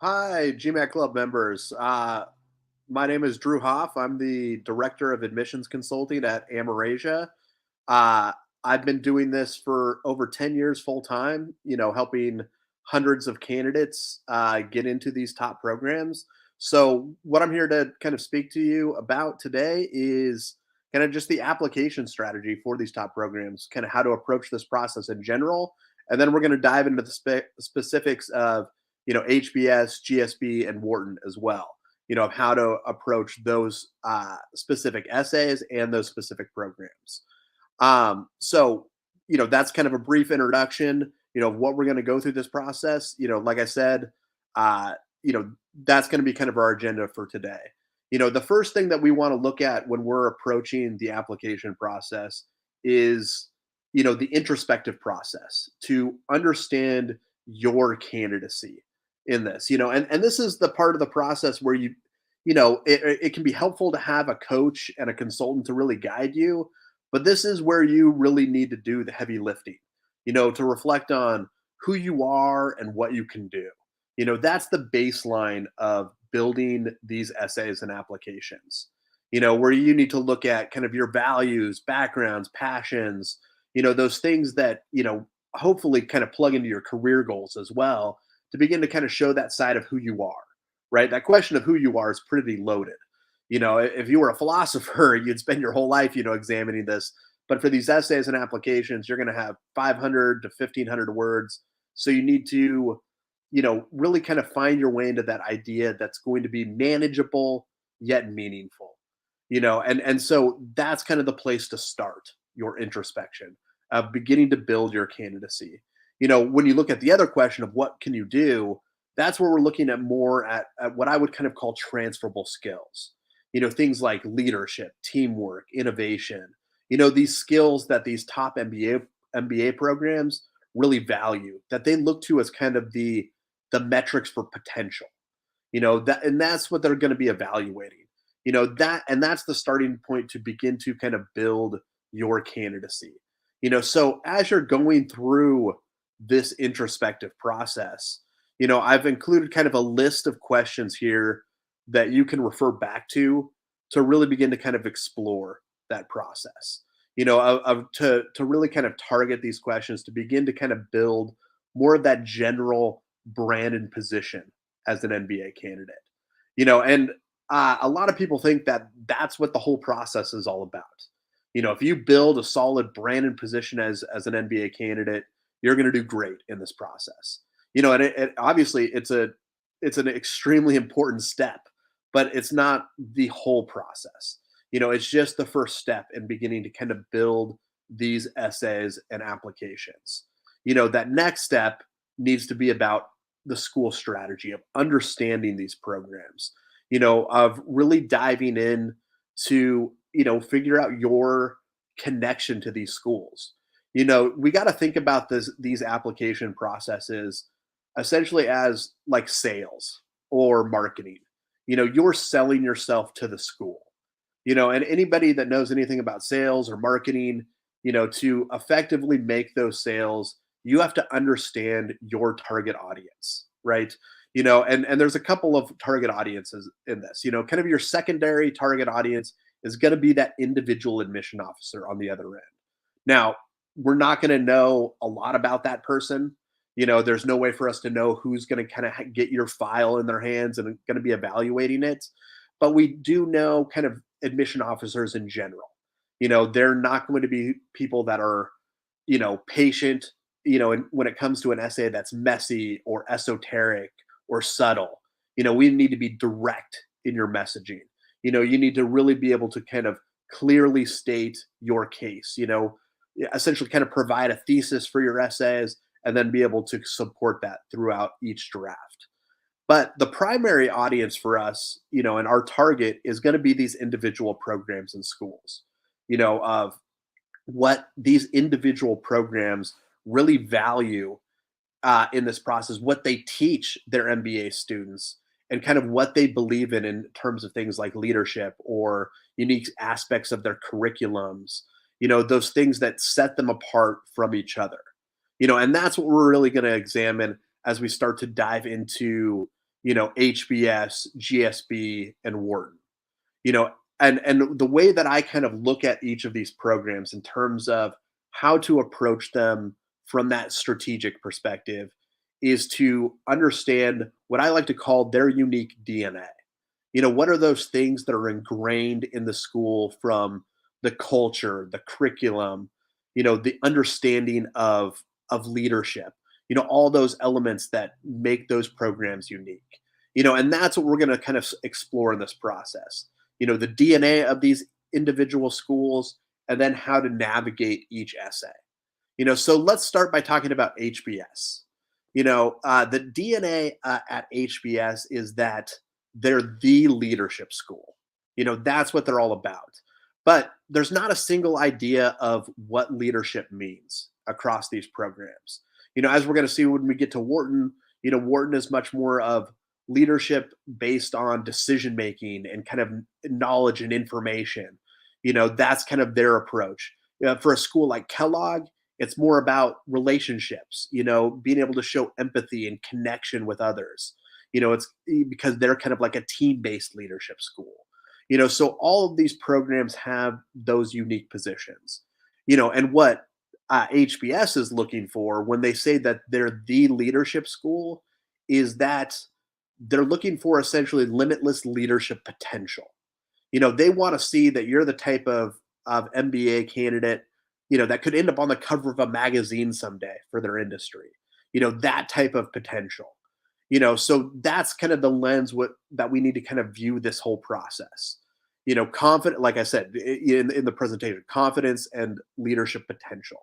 Hi, GMAT Club members. My name is Drew Hoff. I'm the Director of Admissions Consulting at Amerasia. Uh, I've been doing this for over 10 years full time, helping hundreds of candidates get into these top programs. So, what I'm here to kind of speak to you about today is kind of just the application strategy for these top programs, kind of how to approach this process in general. And then we're going to dive into the specifics of, HBS, GSB, and Wharton as well, of how to approach those specific essays and those specific programs. So, that's kind of a brief introduction, of what we're going to go through this process. Like I said, uh, you know, that's going to be kind of our agenda for today. The first thing that we want to look at when we're approaching the application process is, the introspective process to understand your candidacy in this, and this is the part of the process where it can be helpful to have a coach and a consultant to really guide you, but this is where you really need to do the heavy lifting, to reflect on who you are and what you can do. That's the baseline of building these essays and applications, where you need to look at kind of your values, backgrounds, passions, those things that, hopefully kind of plug into your career goals as well to begin to kind of show that side of who you are, right? That question of who you are is pretty loaded. If you were a philosopher, you'd spend your whole life, examining this. But for these essays and applications, you're going to have 500 to 1500 words. So you need to, really kind of find your way into that idea that's going to be manageable yet meaningful, and so that's kind of the place to start your introspection of beginning to build your candidacy. When you look at the other question of what can you do, that's where we're looking at more at what I would kind of call transferable skills. Things like leadership, teamwork, innovation, these skills that these top MBA programs really value, that they look to as kind of the metrics for potential. That's what they're going to be evaluating. That's the starting point to begin to kind of build your candidacy. So as you're going through this introspective process, I've included kind of a list of questions here that you can refer back to really begin to kind of explore that process. To really kind of target these questions to begin to kind of build more of that general brand and position as an MBA candidate. And a lot of people think that that's what the whole process is all about. If you build a solid brand and position as an MBA candidate, you're going to do great in this process. And obviously it's an extremely important step, but it's not the whole process. It's just the first step in beginning to kind of build these essays and applications. That next step needs to be about the school strategy of understanding these programs, of really diving in to, figure out your connection to these schools. We got to think about these application processes essentially as like sales or marketing. You're selling yourself to the school, and anybody that knows anything about sales or marketing, to effectively make those sales, you have to understand your target audience, right? And there's a couple of target audiences in this. Kind of your secondary target audience is going to be that individual admission officer on the other end. Now, we're not going to know a lot about that person. There's no way for us to know who's going to kind of get your file in their hands and going to be evaluating it. But we do know kind of admission officers in general. They're not going to be people that are, patient, and when it comes to an essay that's messy or esoteric or subtle. We need to be direct in your messaging. You need to really be able to kind of clearly state your case, essentially kind of provide a thesis for your essays and then be able to support that throughout each draft. But the primary audience for us, and our target is going to be these individual programs and schools, of what these individual programs really value in this process, what they teach their MBA students, and kind of what they believe in terms of things like leadership or unique aspects of their curriculums. those things that set them apart from each other. And that's what we're really going to examine as we start to dive into, HBS, GSB, and Wharton. You know, and the way that I kind of look at each of these programs in terms of how to approach them from that strategic perspective is to understand what I like to call their unique DNA. What are those things that are ingrained in the school from the culture, the curriculum, the understanding of leadership, all those elements that make those programs unique. And that's what we're going to kind of explore in this process. The DNA of these individual schools, and then how to navigate each essay. So let's start by talking about HBS. The DNA at HBS is that they're the leadership school. That's what they're all about. But there's not a single idea of what leadership means across these programs. As we're going to see when we get to Wharton, Wharton is much more of leadership based on decision making and kind of knowledge and information. That's kind of their approach. For a school like Kellogg, it's more about relationships, being able to show empathy and connection with others. It's because they're kind of like a team-based leadership school. So all of these programs have those unique positions. And what HBS is looking for when they say that they're the leadership school is that they're looking for essentially limitless leadership potential. They want to see that you're the type of MBA candidate, that could end up on the cover of a magazine someday for their industry. That type of potential. So that's kind of the lens that we need to kind of view this whole process. Confident, like I said in the presentation, confidence and leadership potential.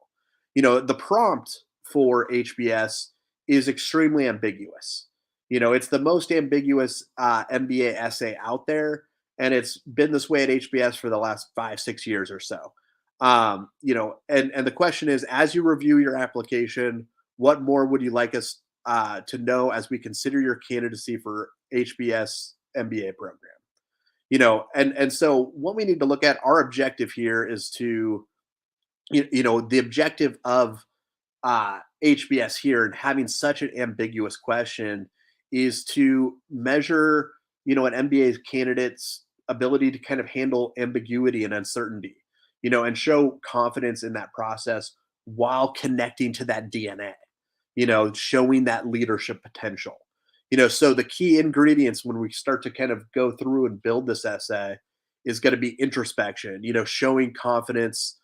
The prompt for HBS is extremely ambiguous. It's the most ambiguous MBA essay out there, and it's been this way at HBS for the last 5-6 years or so. And the question is, as you review your application, what more would you like us to know as we consider your candidacy for HBS MBA program? And so what we need to look at, our objective here is to, the objective of HBS here and having such an ambiguous question is to measure, an MBA candidate's ability to kind of handle ambiguity and uncertainty, and show confidence in that process while connecting to that DNA, showing that leadership potential. So the key ingredients when we start to kind of go through and build this essay is going to be introspection, showing confidence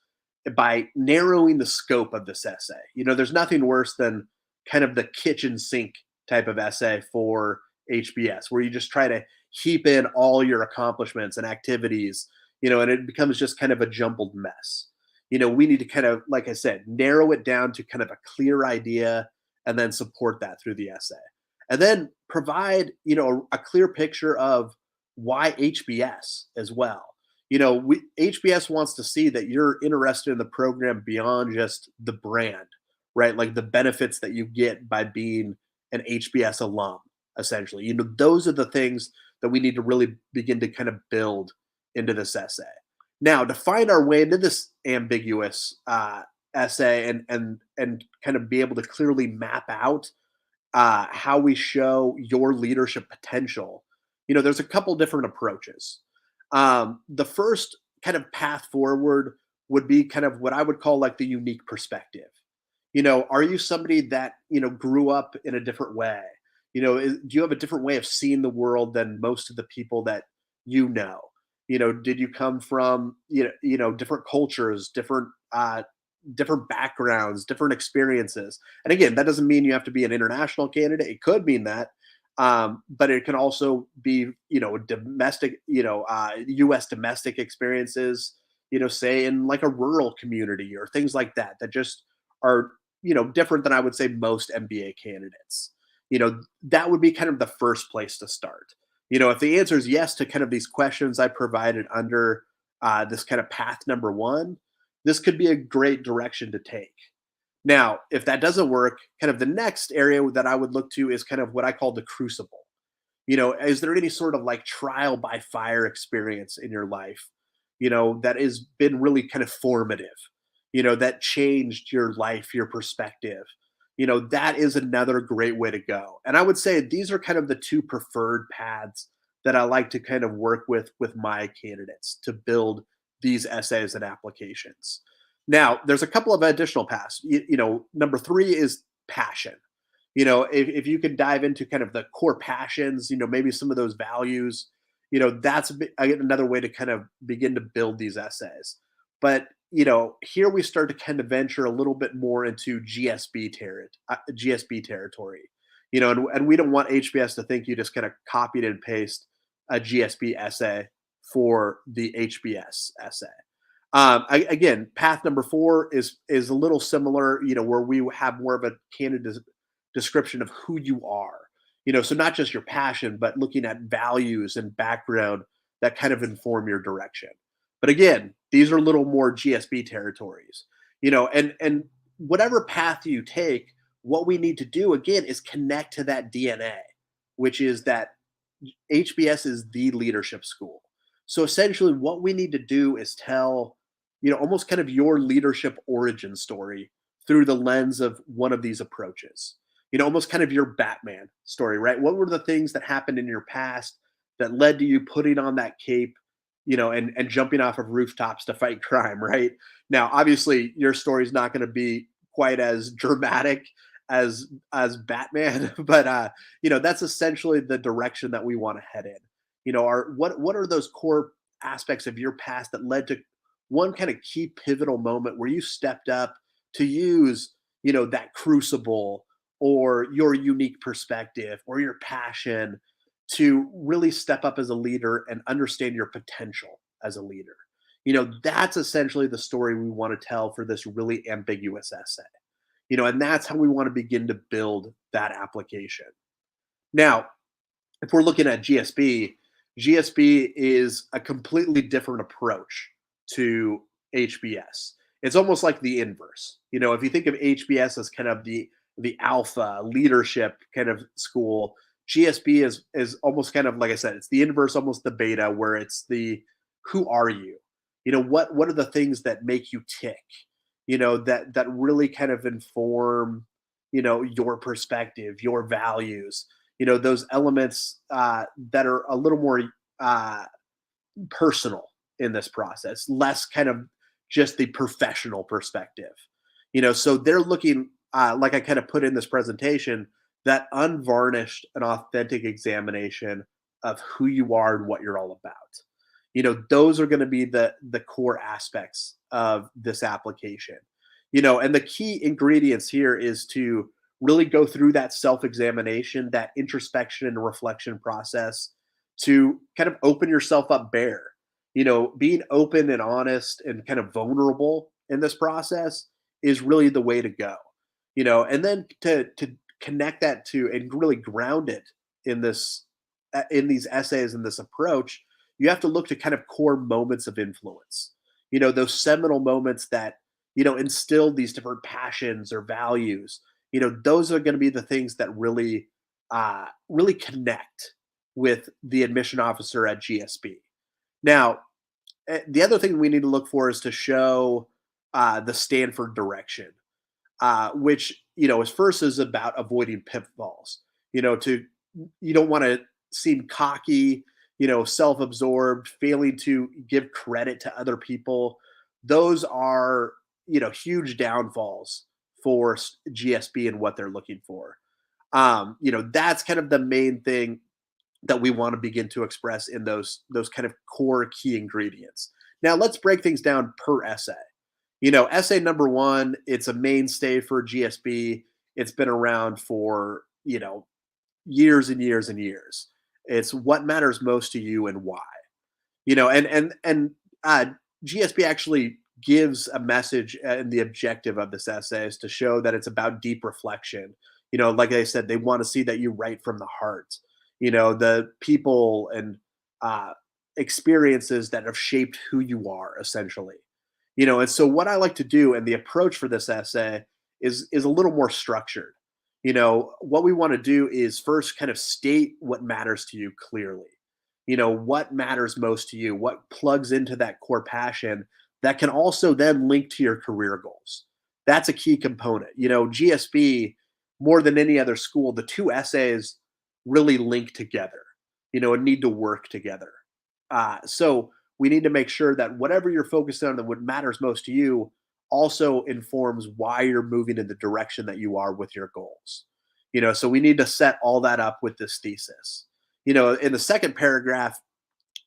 by narrowing the scope of this essay. There's nothing worse than kind of the kitchen sink type of essay for HBS, where you just try to heap in all your accomplishments and activities, and it becomes just kind of a jumbled mess. We need to kind of, like I said, narrow it down to kind of a clear idea and then support that through the essay. And then provide, a clear picture of why HBS as well. HBS wants to see that you're interested in the program beyond just the brand, right? Like the benefits that you get by being an HBS alum, essentially. Those are the things that we need to really begin to kind of build into this essay. Now, to find our way into this ambiguous essay and kind of be able to clearly map out how we show your leadership potential, there's a couple different approaches. The first kind of path forward would be kind of what I would call like the unique perspective. Are you somebody that, grew up in a different way? Do you have a different way of seeing the world than most of the people that you know? Did you come from, different cultures, different backgrounds, different experiences? And again, that doesn't mean you have to be an international candidate. It could mean that, but it can also be, domestic, U.S. domestic experiences, say in like a rural community or things like that, that just are, different than I would say most MBA candidates. That would be kind of the first place to start. If the answer is yes to kind of these questions I provided under this kind of path number one, this could be a great direction to take. Now, if that doesn't work, kind of the next area that I would look to is kind of what I call the crucible. Is there any sort of like trial by fire experience in your life that has been really kind of formative, that changed your life, your perspective. That is another great way to go. And I would say these are kind of the two preferred paths that I like to kind of work with my candidates to build these essays and applications. Now, there's a couple of additional paths. Number three is passion. If you can dive into kind of the core passions, maybe some of those values, that's another way to kind of begin to build these essays. But here we start to kind of venture a little bit more into GSB territory. And we don't want HBS to think you just kind of copied and paste a GSB essay for the HBS essay. Again, path number four is a little similar, where we have more of a candidate description of who you are. So not just your passion, but looking at values and background that kind of inform your direction. But again, these are a little more GSB territories, and whatever path you take, what we need to do again is connect to that DNA, which is that HBS is the leadership school. So essentially what we need to do is tell, almost kind of your leadership origin story through the lens of one of these approaches. Almost kind of your Batman story, right? What were the things that happened in your past that led to you putting on that cape, and jumping off of rooftops to fight crime, right? Now, obviously, your story is not going to be quite as dramatic as Batman, but that's essentially the direction that we want to head in. What are those core aspects of your past that led to one kind of key pivotal moment where you stepped up to use, that crucible or your unique perspective or your passion to really step up as a leader and understand your potential as a leader. That's essentially the story we want to tell for this really ambiguous essay. And that's how we want to begin to build that application. Now, if we're looking at GSB is a completely different approach to HBS. It's almost like the inverse. If you think of HBS as kind of the alpha leadership kind of school, GSB is almost kind of, like I said, it's the inverse, almost the beta, where it's the who are you? What are the things that make you tick? That really kind of inform, your perspective, your values, those elements that are a little more personal in this process, less kind of just the professional perspective. So they're looking, like I kind of put in this presentation, that unvarnished and authentic examination of who you are and what you're all about. Those are going to be the core aspects of this application. And the key ingredients here is to really go through that self-examination, that introspection and reflection process to kind of open yourself up bare. Being open and honest and kind of vulnerable in this process is really the way to go. And then to connect that to and really ground it in these essays and this approach, you have to look to kind of core moments of influence. Those seminal moments that instill these different passions or values. Those are going to be the things that really connect with the admission officer at GSB. Now, the other thing we need to look for is to show the Stanford direction, which is first is about avoiding pitfalls. You don't want to seem cocky, self-absorbed, failing to give credit to other people. Those are huge downfalls for GSB and what they're looking for. That's kind of the main thing that we want to begin to express in those kind of core key ingredients. Now let's break things down per essay. Essay number one, it's a mainstay for GSB. It's been around for, years and years and years. It's what matters most to you and why. GSB actually gives a message, and the objective of this essay is to show that it's about deep reflection. Like I said, they want to see that you write from the heart. The people and experiences that have shaped who you are, essentially. And so what I like to do, and the approach for this essay is a little more structured. What we want to do is first kind of state what matters to you clearly. What matters most to you, what plugs into that core passion that can also then link to your career goals. That's a key component. GSB, more than any other school, the two essays really link together, and need to work together. So we need to make sure that whatever you're focused on and what matters most to you also informs why you're moving in the direction that you are with your goals. So we need to set all that up with this thesis. In the second paragraph,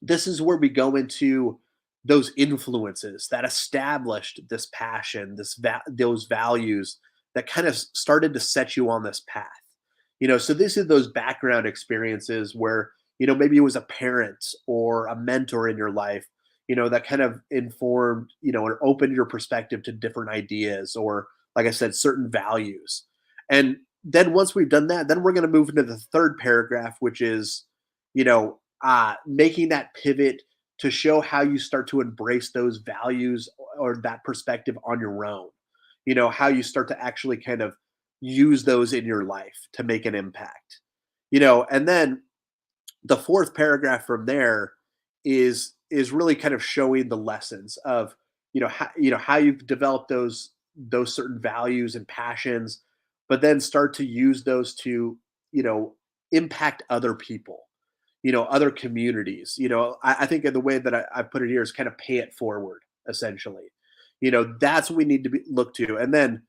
this is where we go into those influences that established this passion, those values that kind of started to set you on this path. So this is those background experiences where, maybe it was a parent or a mentor in your life, that kind of informed, or opened your perspective to different ideas or, like I said, certain values. And then once we've done that, then we're going to move into the third paragraph, which is, making that pivot to show how you start to embrace those values or that perspective on your own. How you start to actually kind of use those in your life to make an impact. And then the fourth paragraph from there is really kind of showing the lessons of how you've developed those certain values and passions, but then start to use those to you know impact other people, other communities. I think of the way that I put it here is kind of pay it forward, essentially. That's what we need to look to. And then,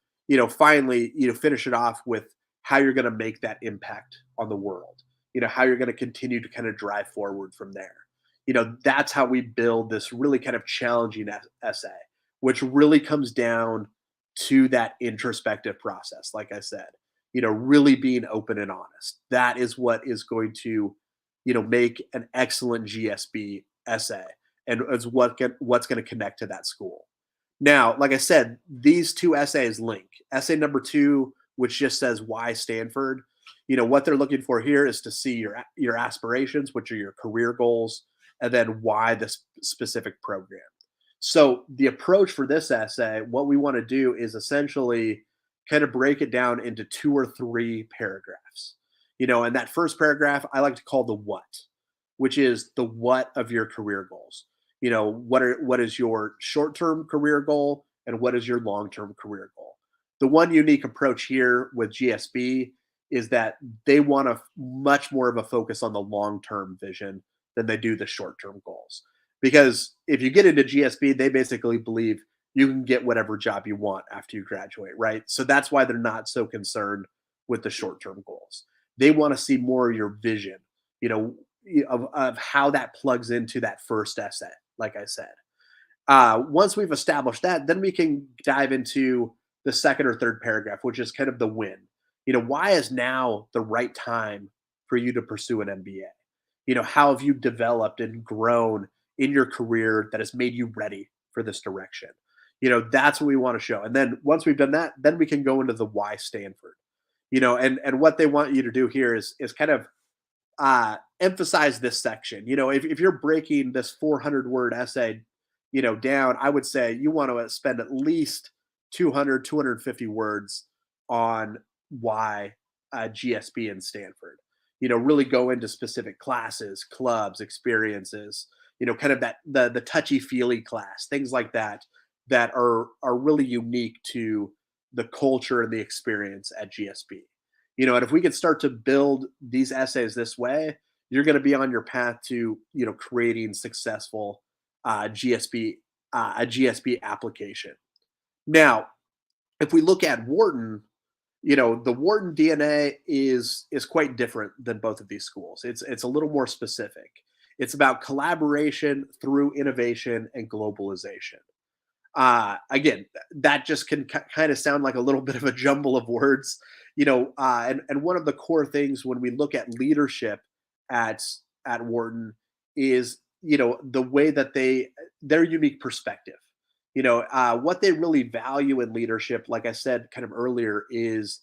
finally, finish it off with how you're going to make that impact on the world, how you're going to continue to kind of drive forward from there. That's how we build this really kind of challenging essay, which really comes down to that introspective process. Like I said, really being open and honest. That is what is going to make an excellent GSB essay, and is what's going to connect to that school. Now, like I said, these two essays link. Essay number 2, which just says why Stanford. What they're looking for here is to see your aspirations, which are your career goals, and then why this specific program. So the approach for this essay, what we want to do is essentially kind of break it down into 2 or 3 paragraphs. And that first paragraph I like to call the what, which is the what of your career goals. What is your short-term career goal and what is your long-term career goal? The one unique approach here with GSB is that they want a much more of a focus on the long-term vision than they do the short-term goals. Because if you get into GSB, they basically believe you can get whatever job you want after you graduate, right? So that's why they're not so concerned with the short-term goals. They want to see more of your vision, of how that plugs into that first essay, like I said. Once we've established that, then we can dive into the second or third paragraph, which is kind of the win. Why is now the right time for you to pursue an MBA? How have you developed and grown in your career that has made you ready for this direction? That's what we want to show. And then once we've done that, then we can go into the why Stanford. And what they want you to do here is kind of emphasize this section. If you're breaking this 400-word essay, down, I would say you want to spend at least 250 words on why GSB and Stanford. Really go into specific classes, clubs, experiences. Kind of that the touchy feely class, things like that are really unique to the culture and the experience at GSB. And if we could start to build these essays this way, you're going to be on your path to creating successful GSB a GSB application. Now, if we look at Wharton, the Wharton DNA is quite different than both of these schools. It's a little more specific. It's about collaboration through innovation and globalization. Again, that just can kind of sound like a little bit of a jumble of words, and one of the core things when we look at leadership at Wharton is, the way that their unique perspective. What they really value in leadership, like I said kind of earlier, is,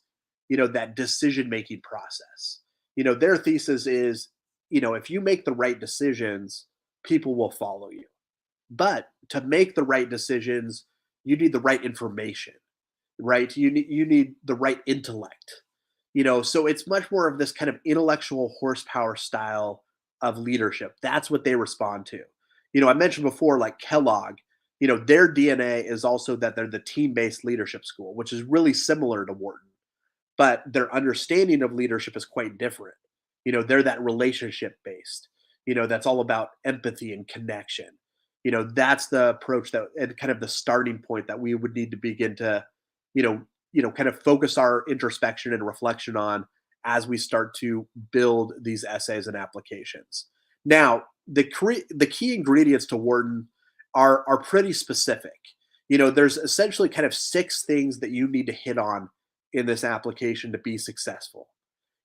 that decision making process. Their thesis is, if you make the right decisions, people will follow you. But to make the right decisions, you need the right information, right? You need the right intellect. So it's much more of this kind of intellectual horsepower style of leadership. That's what they respond to. I mentioned before, like Kellogg, their DNA is also that they're the team-based leadership school, which is really similar to Wharton, but their understanding of leadership is quite different. They're that relationship based, that's all about empathy and connection. That's the approach that, and kind of the starting point that we would need to begin to, kind of focus our introspection and reflection on as we start to build these essays and applications. Now, the key ingredients to Wharton are pretty specific. There's essentially kind of six things that you need to hit on in this application to be successful.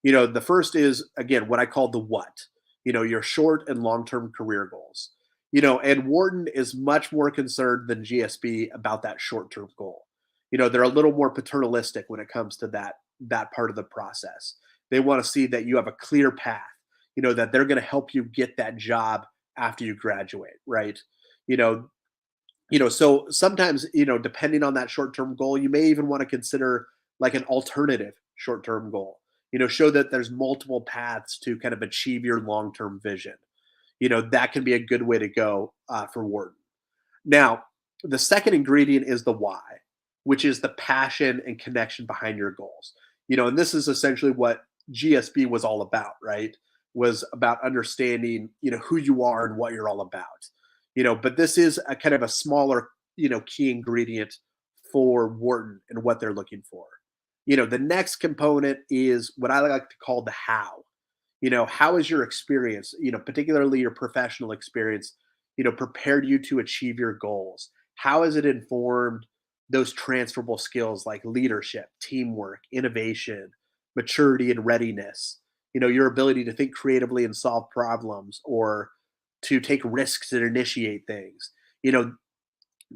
The first is, again, what I call the what, your short and long-term career goals. And Wharton is much more concerned than GSB about that short-term goal. They're a little more paternalistic when it comes to that part of the process. They want to see that you have a clear path, that they're going to help you get that job after you graduate, right? You know, so sometimes, depending on that short-term goal, you may even want to consider like an alternative short-term goal. Show that there's multiple paths to kind of achieve your long-term vision. That can be a good way to go for Wharton. Now, the second ingredient is the why, which is the passion and connection behind your goals. And this is essentially what GSB was all about, right? Was about understanding, who you are and what you're all about. But this is a kind of a smaller, key ingredient for Wharton and what they're looking for. The next component is what I like to call the how. How is your experience, particularly your professional experience, prepared you to achieve your goals? How has it informed those transferable skills like leadership, teamwork, innovation, maturity, and readiness? Your ability to think creatively and solve problems, or to take risks and initiate things.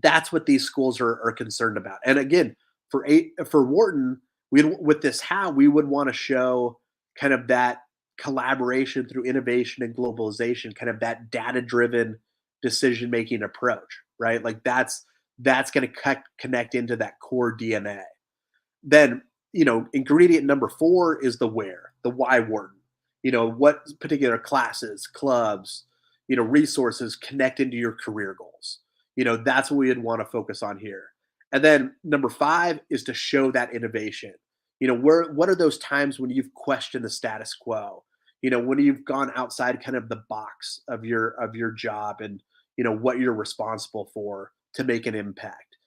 That's what these schools are concerned about. And again, for Wharton, with this how, we would want to show kind of that collaboration through innovation and globalization, kind of that data-driven decision-making approach, right? Like that's going to connect into that core DNA. Then, ingredient number 4 is the where, the why Wharton. What particular classes, clubs, resources connect into your career goals. That's what we would want to focus on here. And then number 5 is to show that innovation. What are those times when you've questioned the status quo? When you've gone outside kind of the box of your job and what you're responsible for to make an impact.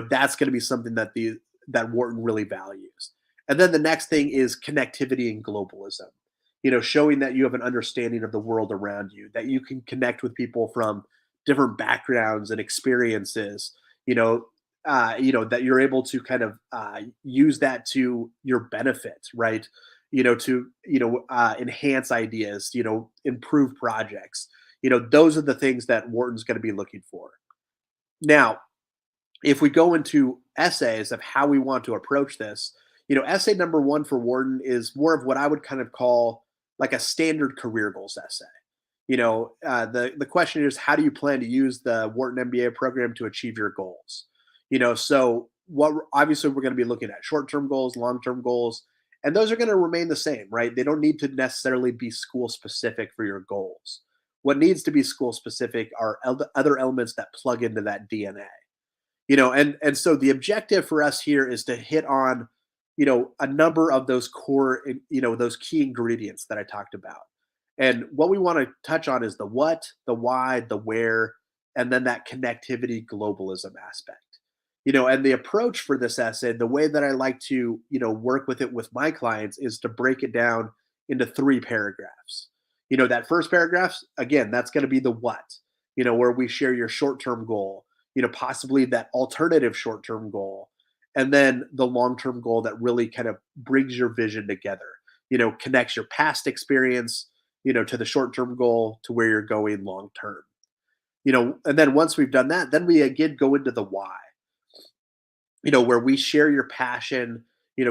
That's going to be something that Wharton really values. And then the next thing is connectivity and globalism. Showing that you have an understanding of the world around you, that you can connect with people from different backgrounds and experiences. That you're able to kind of use that to your benefit, right? To enhance ideas, improve projects. Those are the things that Wharton's going to be looking for. Now, if we go into essays of how we want to approach this, essay number 1 for Wharton is more of what I would kind of call like a standard career goals essay. The question is, how do you plan to use the Wharton MBA program to achieve your goals? So obviously we're going to be looking at short-term goals, long-term goals, and those are going to remain the same, right? They don't need to necessarily be school specific for your goals. What needs to be school specific are other elements that plug into that DNA. And so the objective for us here is to hit on, a number of those core, those key ingredients that I talked about. And what we want to touch on is the what, the why, the where, and then that connectivity globalism aspect. And the approach for this essay, the way that I like to, work with it with my clients is to break it down into 3 paragraphs. That first paragraph, again, that's going to be the what, where we share your short-term goal, possibly that alternative short-term goal, and then the long-term goal that really kind of brings your vision together, connects your past experience, to the short-term goal to where you're going long-term. And then once we've done that, then we again go into the why, where we share your passion,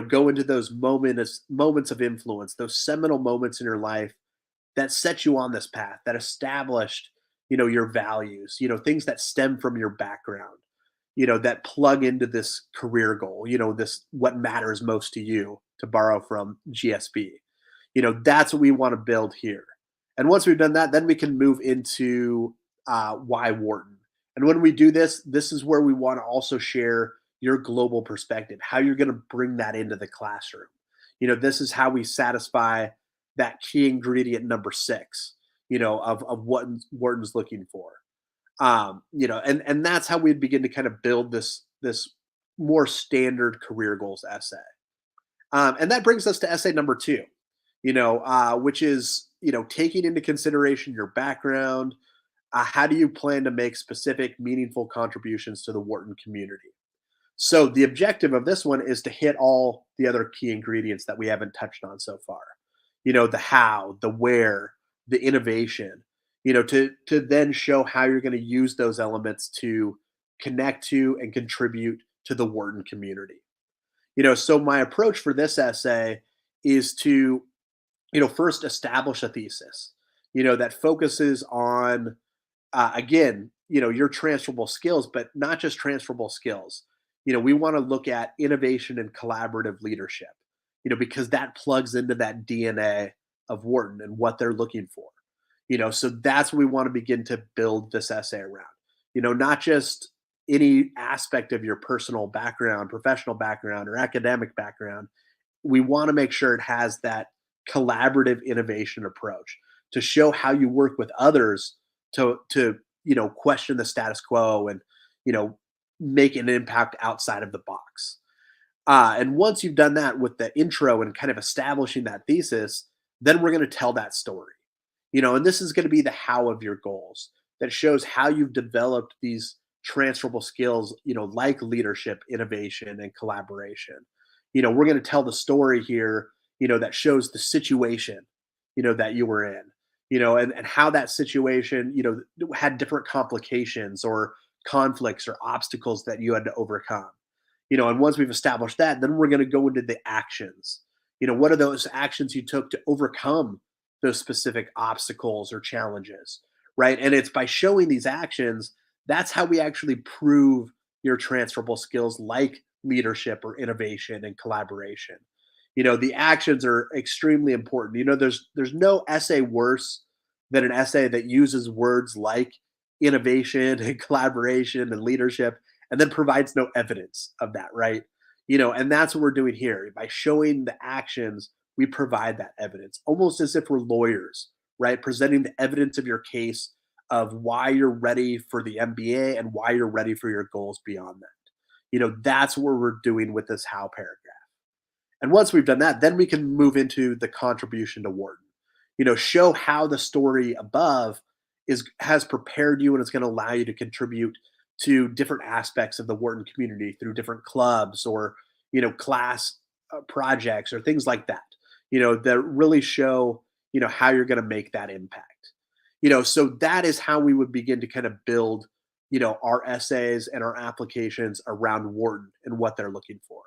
go into those moments of influence, those seminal moments in your life that set you on this path, that established, your values, things that stem from your background, that plug into this career goal, this what matters most to you, to borrow from GSB. That's what we want to build here. And once we've done that, then we can move into why Wharton. And when we do this, this is where we want to also share your global perspective, how you're going to bring that into the classroom. This is how we satisfy that key ingredient number six, of what Wharton's looking for. And that's how we begin to kind of build this more standard career goals essay. And that brings us to essay number two, which is, taking into consideration your background. How do you plan to make specific, meaningful contributions to the Wharton community? So the objective of this one is to hit all the other key ingredients that we haven't touched on so far. The how, the where, the innovation, to then show how you're going to use those elements to connect to and contribute to the Wharton community. So my approach for this essay is to, first establish a thesis, that focuses on, again, your transferable skills, but not just transferable skills. We want to look at innovation and collaborative leadership, because that plugs into that DNA of Wharton and what they're looking for. So that's what we want to begin to build this essay around. Not just any aspect of your personal background, professional background, or academic background. We want to make sure it has that collaborative innovation approach to show how you work with others to question the status quo and make an impact outside of the box. And once you've done that with the intro and kind of establishing that thesis, then we're going to tell that story. And this is going to be the how of your goals that shows how you've developed these transferable skills, like leadership, innovation, and collaboration. We're going to tell the story here, that shows the situation, that you were in, and how that situation, had different complications or conflicts or obstacles that you had to overcome. And once we've established that, then we're going to go into the actions. What are those actions you took to overcome those specific obstacles or challenges, right? And it's by showing these actions, that's how we actually prove your transferable skills like leadership or innovation and collaboration. The actions are extremely important. There's no essay worse than an essay that uses words like innovation and collaboration and leadership and then provides no evidence of that, right? And that's what we're doing here. By showing the actions, we provide that evidence, almost as if we're lawyers, right? Presenting the evidence of your case of why you're ready for the MBA and why you're ready for your goals beyond that. That's what we're doing with this how paragraph. And once we've done that, then we can move into the contribution to Wharton. Show how the story above has prepared you and it's going to allow you to contribute to different aspects of the Wharton community through different clubs or class projects or things like that. That really show how you're going to make that impact. So that is how we would begin to kind of build our essays and our applications around Wharton and what they're looking for.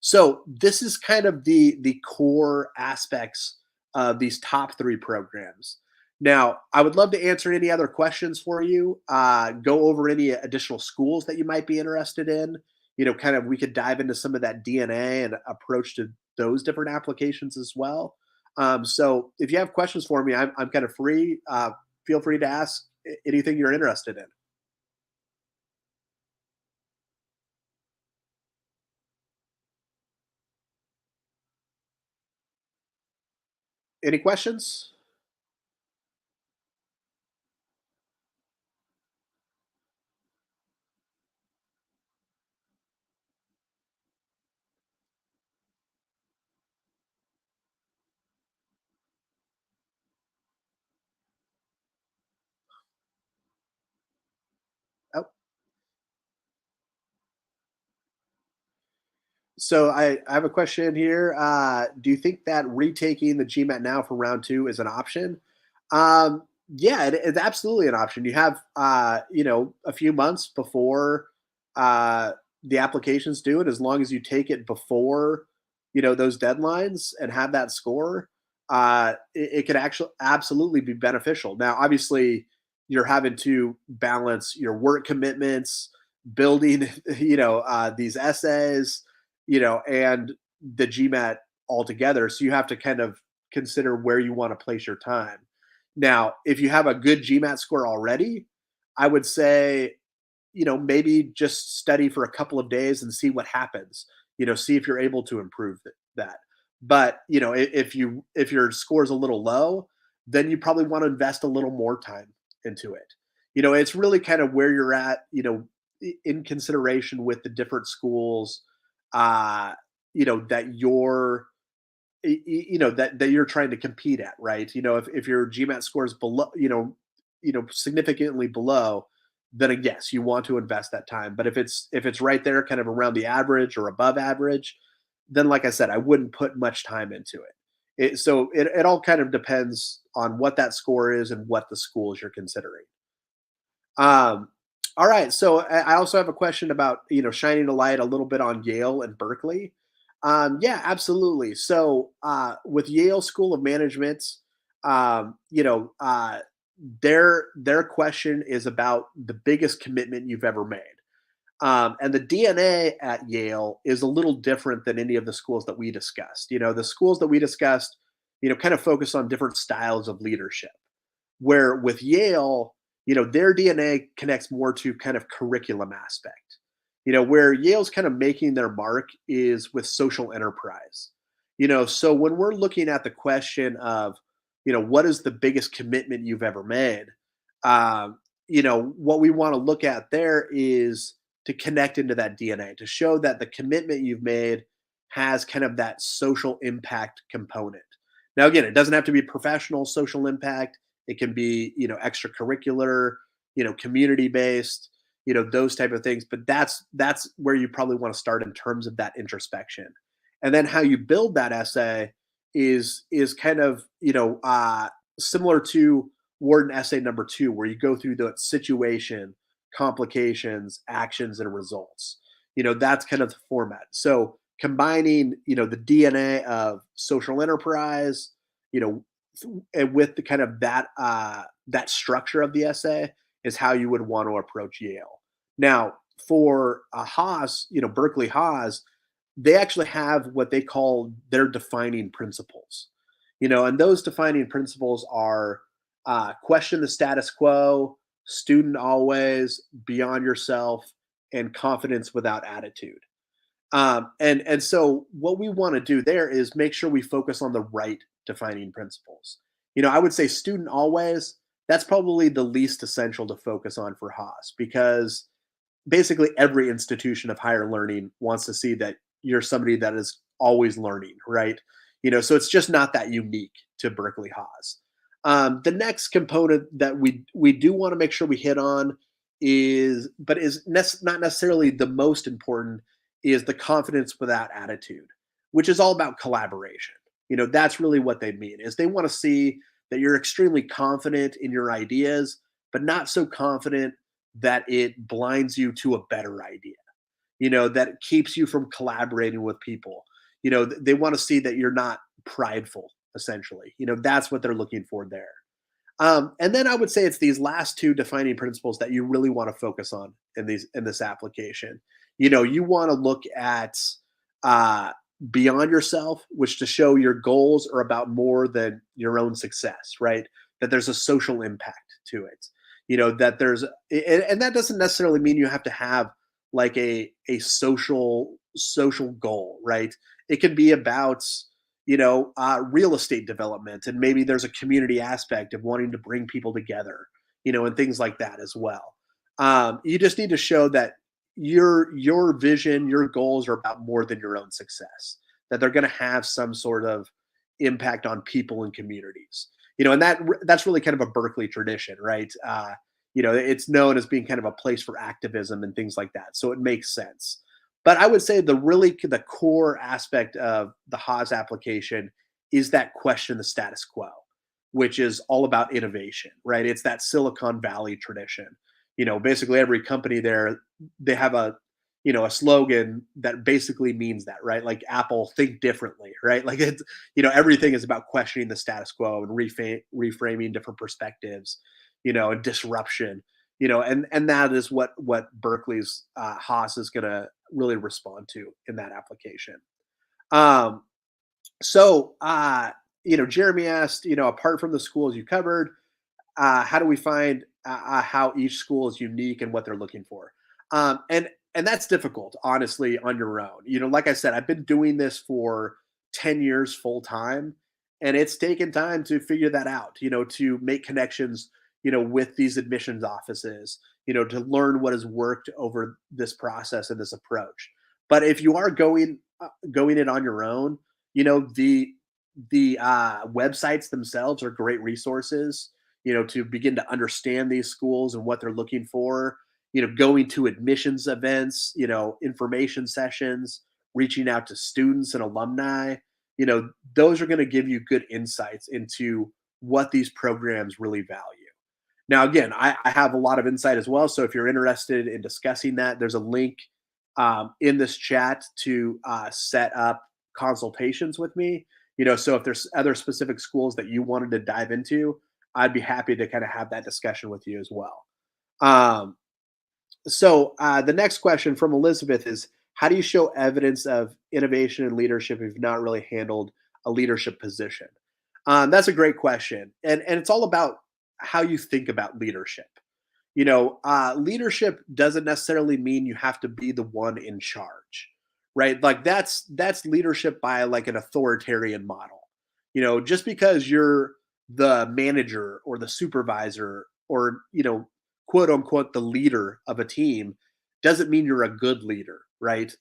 So this is kind of the core aspects of these top three programs. Now, I would love to answer any other questions for you, go over any additional schools that you might be interested in. Kind of we could dive into some of that DNA and approach to those different applications as well. So if you have questions for me, I'm kind of free. Feel free to ask anything you're interested in. Any questions? Oh, so I have a question here. Do you think that retaking the GMAT now for round two is an option? Um, yeah, it's absolutely an option. You have a few months before uh, the applications due, and as long as you take it before those deadlines and have that score, it could actually absolutely be beneficial. Now, obviously, you're having to balance your work commitments, building these essays, and the GMAT altogether. So you have to kind of consider where you want to place your time. Now, if you have a good GMAT score already, I would say, maybe just study for a couple of days and see what happens. See if you're able to improve that. But, if your score is a little low, then you probably want to invest a little more time into it. It's really kind of where you're at, in consideration with the different schools, uh, that that you're trying to compete at, right? If your GMAT score is below, significantly below, then yes, you want to invest that time. But if it's right there, kind of around the average or above average, then like I said, I wouldn't put much time into it. So it all kind of depends on what that score is and what the schools you're considering. Um, all right. So I also have a question about shining a light a little bit on Yale and Berkeley. Yeah, absolutely. So with Yale School of Management, um, you know, uh, their question is about the biggest commitment you've ever made. And the DNA at Yale is a little different than any of the schools that we discussed. The schools that we discussed, kind of focus on different styles of leadership. Where with Yale, their DNA connects more to kind of curriculum aspect. Where Yale's kind of making their mark is with social enterprise. So when we're looking at the question of, what is the biggest commitment you've ever made? What we want to look at there is to connect into that DNA, to show that the commitment you've made has kind of that social impact component. Now, again, it doesn't have to be professional social impact. It can be, extracurricular, community based, those type of things. But that's where you probably want to start in terms of that introspection. And then how you build that essay is kind of, similar to Wharton essay number 2, where you go through the situation, complications, actions, and results. That's kind of the format. So combining, the DNA of social enterprise, you know, and with the kind of that structure of the essay is how you would want to approach Yale. Now, for a Haas, Berkeley Haas, they actually have what they call their defining principles. And those defining principles are question the status quo, student always, beyond yourself, and confidence without attitude. And so what we want to do there is make sure we focus on the right defining principles. I would say student always, that's probably the least essential to focus on for Haas, because basically every institution of higher learning wants to see that you're somebody that is always learning, right? So it's just not that unique to Berkeley Haas. The next component that we do want to make sure we hit on not necessarily the most important, is the confidence without attitude, which is all about collaboration. That's really what they mean, is they want to see that you're extremely confident in your ideas, but not so confident that it blinds you to a better idea, that keeps you from collaborating with people. They want to see that you're not prideful, essentially. That's what they're looking for there. And then I would say it's these last two defining principles that you really want to focus on in this application. You want to look at uh, beyond yourself, which to show your goals are about more than your own success, right? That there's a social impact to it. That and that doesn't necessarily mean you have to have like a social goal, right? It can be about real estate development, and maybe there's a community aspect of wanting to bring people together, and things like that as well. You just need to show that your vision, your goals are about more than your own success, that they're going to have some sort of impact on people and communities. And that's really kind of a Berkeley tradition, right? It's known as being kind of a place for activism and things like that. So it makes sense. But I would say the core aspect of the Haas application is that question the status quo, which is all about innovation, right? It's that Silicon Valley tradition. Basically every company there, they have a slogan that basically means that, right? Like Apple, think differently, right? Like it's, everything is about questioning the status quo and reframing different perspectives, and disruption, and that is what Berkeley's Haas is going to really respond to in that application. Um, so, Jeremy asked, apart from the schools you covered, how do we find how each school is unique and what they're looking for? And that's difficult, honestly, on your own. Like I said, I've been doing this for 10 years full time, and it's taken time to figure that out. To make connections, with these admissions offices, to learn what has worked over this process and this approach. But if you are going it on your own, the websites themselves are great resources, to begin to understand these schools and what they're looking for. Going to admissions events, information sessions, reaching out to students and alumni, those are going to give you good insights into what these programs really value. Now, again, I have a lot of insight as well. So if you're interested in discussing that, there's a link in this chat to set up consultations with me. So if there's other specific schools that you wanted to dive into, I'd be happy to kind of have that discussion with you as well. Um, so the next question from Elizabeth is, how do you show evidence of innovation and leadership if you've not really handled a leadership position? That's a great question, and it's all about how you think about leadership. Leadership doesn't necessarily mean you have to be the one in charge, right? Like that's leadership by like an authoritarian model. Just because you're the manager or the supervisor or quote unquote the leader of a team doesn't mean you're a good leader, right?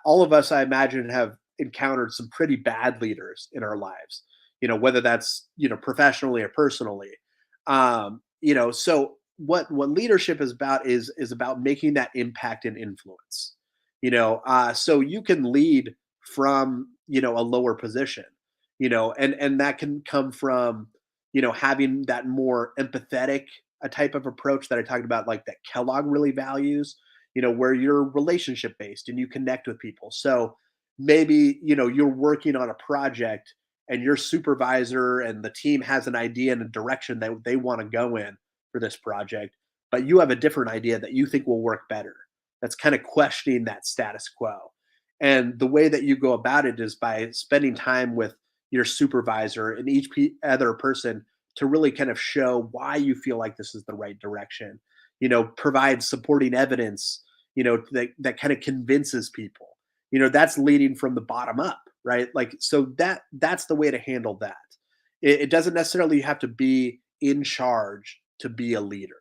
All of us, I imagine, have encountered some pretty bad leaders in our lives. Whether that's professionally or personally. So what leadership is about is about making that impact and influence. So you can lead from a lower position. And that can come from having that more empathetic a type of approach that I talked about, like that Kellogg really values, where you're relationship based and you connect with people. So maybe, you're working on a project and your supervisor and the team has an idea and a direction that they want to go in for this project, but you have a different idea that you think will work better. That's kind of questioning that status quo. And the way that you go about it is by spending time with your supervisor and each other person to really kind of show why you feel like this is the right direction. Provide supporting evidence, that kind of convinces people. That's leading from the bottom up, right? Like, so that's the way to handle that. It doesn't necessarily have to be in charge to be a leader.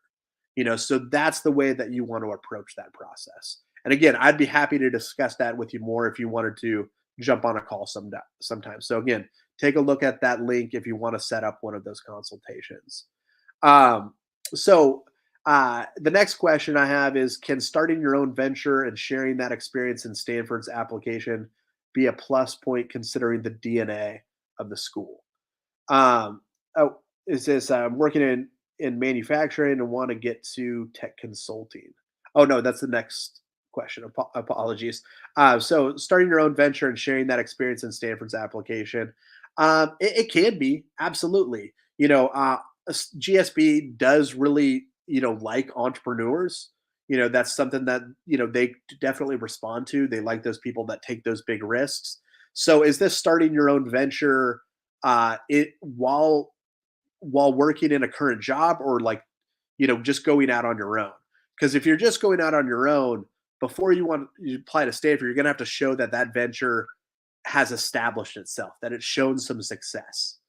So that's the way that you want to approach that process. And again, I'd be happy to discuss that with you more if you wanted to jump on a call sometime. So again, take a look at that link if you want to set up one of those consultations. Um, so the next question I have is, can starting your own venture and sharing that experience in Stanford's application be a plus point considering the DNA of the school? Um, oh, is this working in manufacturing and want to get to tech consulting? Oh no, that's the next question. Apologies. So starting your own venture and sharing that experience in Stanford's application, it can be absolutely. GSB does really like entrepreneurs. That's something that they definitely respond to. They like those people that take those big risks. So is this starting your own venture it while working in a current job, or like just going out on your own? Because if you're just going out on your own, before you apply to Stanford, you're going to have to show that that venture has established itself, that it's shown some success.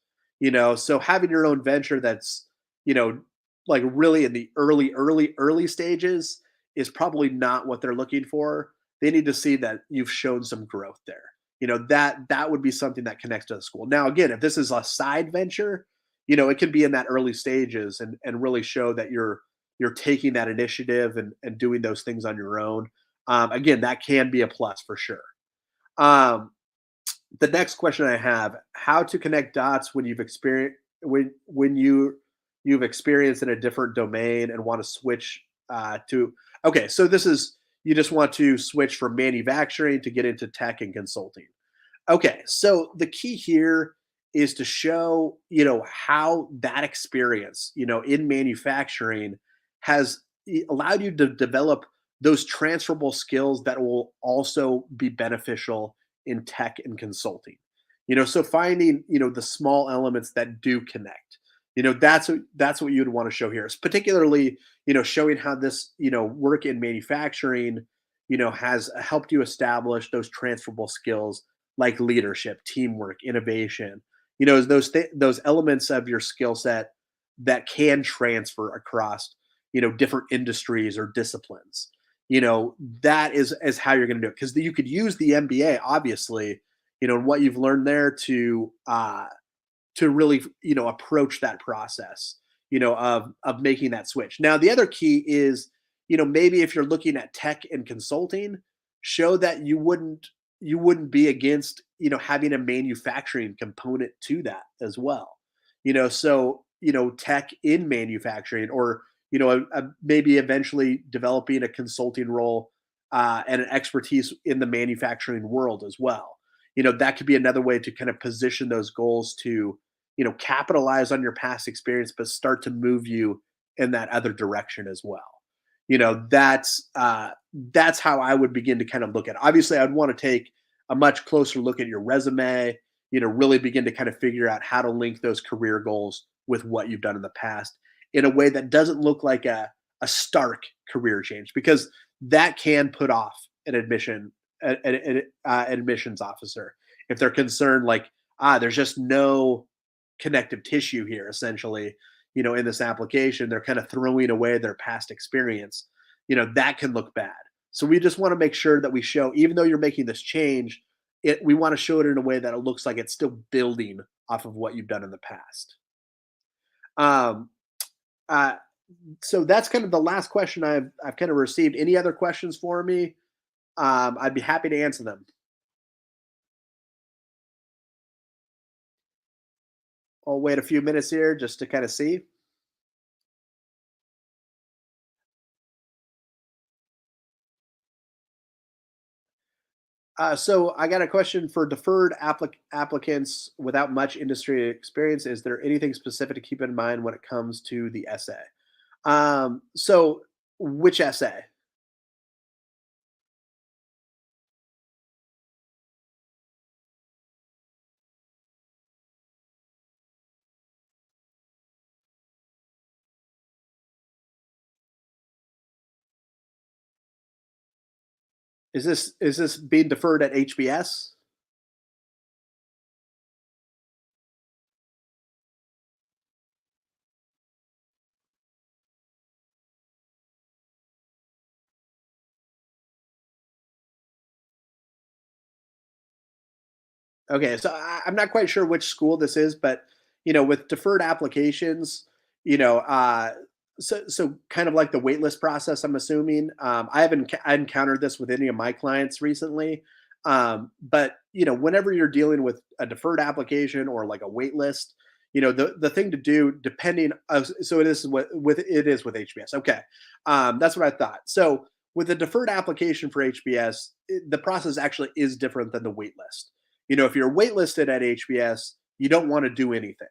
So having your own venture that's you know like really in the early stages is probably not what they're looking for. They need to see that you've shown some growth there. That would be something that connects to the school. Now again, if this is a side venture, it can be in that early stages and really show that you're taking that initiative and doing those things on your own. Again, that can be a plus for sure. um, the next question I have: how to connect dots when you've experienced in a different domain and want to switch to. Okay, so this is, you just want to switch from manufacturing to get into tech and consulting. Okay, so the key here is to show, how that experience, in manufacturing has allowed you to develop those transferable skills that will also be beneficial in tech and consulting. So finding, the small elements that do connect. That's what you'd want to show here. Particularly, showing how this, work in manufacturing, has helped you establish those transferable skills like leadership, teamwork, innovation. Those elements of your skill set that can transfer across, different industries or disciplines. That is how you're going to do it, because you could use the MBA, obviously, and what you've learned there to really, approach that process, of making that switch. Now, the other key is, maybe if you're looking at tech and consulting, show that you wouldn't be against, having a manufacturing component to that as well. So, tech in manufacturing, or, maybe eventually developing a consulting role, and an expertise in the manufacturing world as well. That could be another way to kind of position those goals to, capitalize on your past experience, but start to move you in that other direction as well. That's how I would begin to kind of look at it. Obviously, I'd want to take a much closer look at your resume, really begin to kind of figure out how to link those career goals with what you've done in the past in a way that doesn't look like a stark career change, because that can put off an admissions officer if they're concerned, like, there's just no connective tissue here, essentially, in this application. They're kind of throwing away their past experience. That can look bad. So we just want to make sure that we show, even though you're making this change, we want to show it in a way that it looks like it's still building off of what you've done in the past. Um, uh, so that's kind of the last question I've kind of received. Any other questions for me? I'd be happy to answer them. I'll wait a few minutes here just to kind of see. So I got a question for deferred applicants without much industry experience. Is there anything specific to keep in mind when it comes to the essay? So which essay? Is this being deferred at HBS? Okay, so I'm not quite sure which school this is, but with deferred applications, you know, uh, so kind of like the waitlist process. I'm assuming, I encountered this with any of my clients recently, but whenever you're dealing with a deferred application or like a waitlist, the thing to do, depending, so it is with HBS. Okay, that's what I thought. So with a deferred application for HBS, the process actually is different than the waitlist. If you're waitlisted at HBS, you don't want to do anything.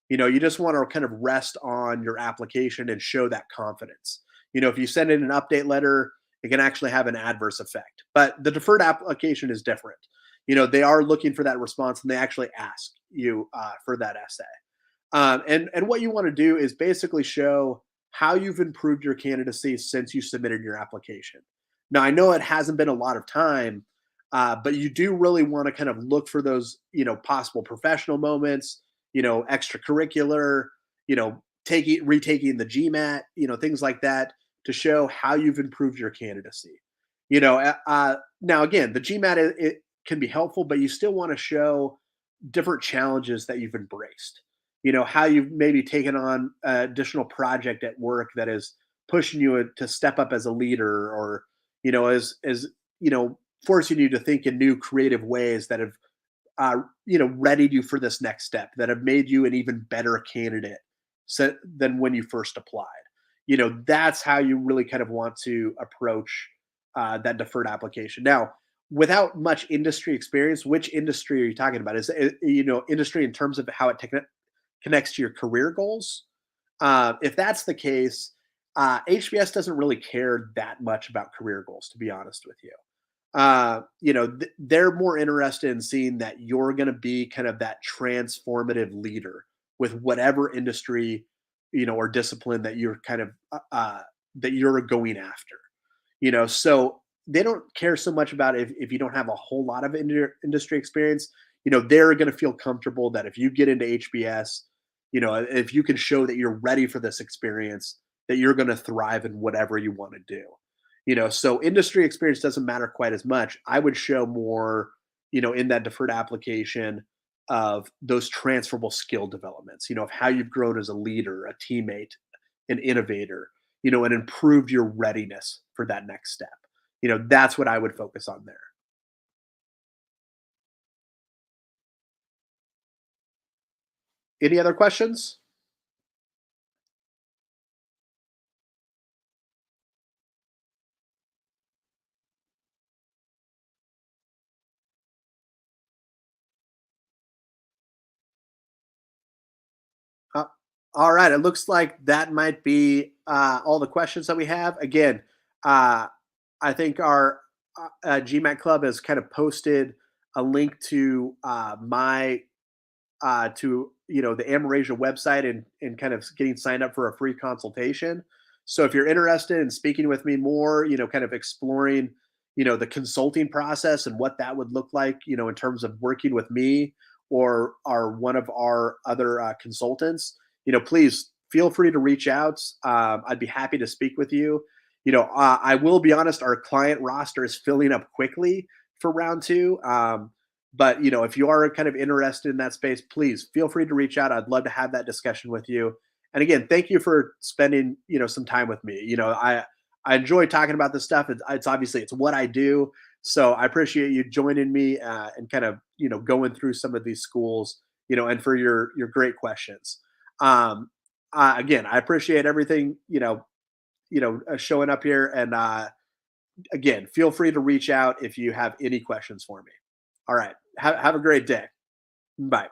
You just want to kind of rest on your application and show that confidence. If you send in an update letter, it can actually have an adverse effect. But the deferred application is different. They are looking for that response, and they actually ask you, for that essay. And what you want to do is basically show how you've improved your candidacy since you submitted your application. Now, I know it hasn't been a lot of time, but you do really want to kind of look for those, possible professional moments, extracurricular, taking retaking the GMAT, things like that, to show how you've improved your candidacy. Now again, the GMAT, it can be helpful, but you still want to show different challenges that you've embraced. How you've maybe taken on an additional project at work that is pushing you to step up as a leader, or as forcing you to think in new creative ways that have readied you for this next step, that have made you an even better candidate than when you first applied. That's how you really kind of want to approach that deferred application. Now, without much industry experience, which industry are you talking about? Is it, industry in terms of how it connects to your career goals? If that's the case, HBS doesn't really care that much about career goals, to be honest with you. They're more interested in seeing that you're going to be kind of that transformative leader with whatever industry, or discipline that you're kind of that you're going after. So they don't care so much about if you don't have a whole lot of industry experience. They're going to feel comfortable that if you get into HBS, if you can show that you're ready for this experience, that you're going to thrive in whatever you want to do. So industry experience doesn't matter quite as much. I would show more, in that deferred application of those transferable skill developments, of how you've grown as a leader, a teammate, an innovator, and improved your readiness for that next step. That's what I would focus on there. Any other questions? Uh, all right. It looks like that might be all the questions that we have. Again, uh, I think our GMAT Club has kind of posted a link to my to the Amerasia website and kind of getting signed up for a free consultation. So if you're interested in speaking with me more, kind of exploring, the consulting process and what that would look like, in terms of working with me or one of our other consultants, please feel free to reach out. I'd be happy to speak with you. I will be honest, our client roster is filling up quickly for round two. But if you are kind of interested in that space, please feel free to reach out. I'd love to have that discussion with you. And again, thank you for spending some time with me. I enjoy talking about this stuff. It's obviously it's what I do. So I appreciate you joining me and kind of going through some of these schools. And for your great questions. Again, I appreciate everything. Showing up here. And again, feel free to reach out if you have any questions for me. All right. Have a great day. Bye.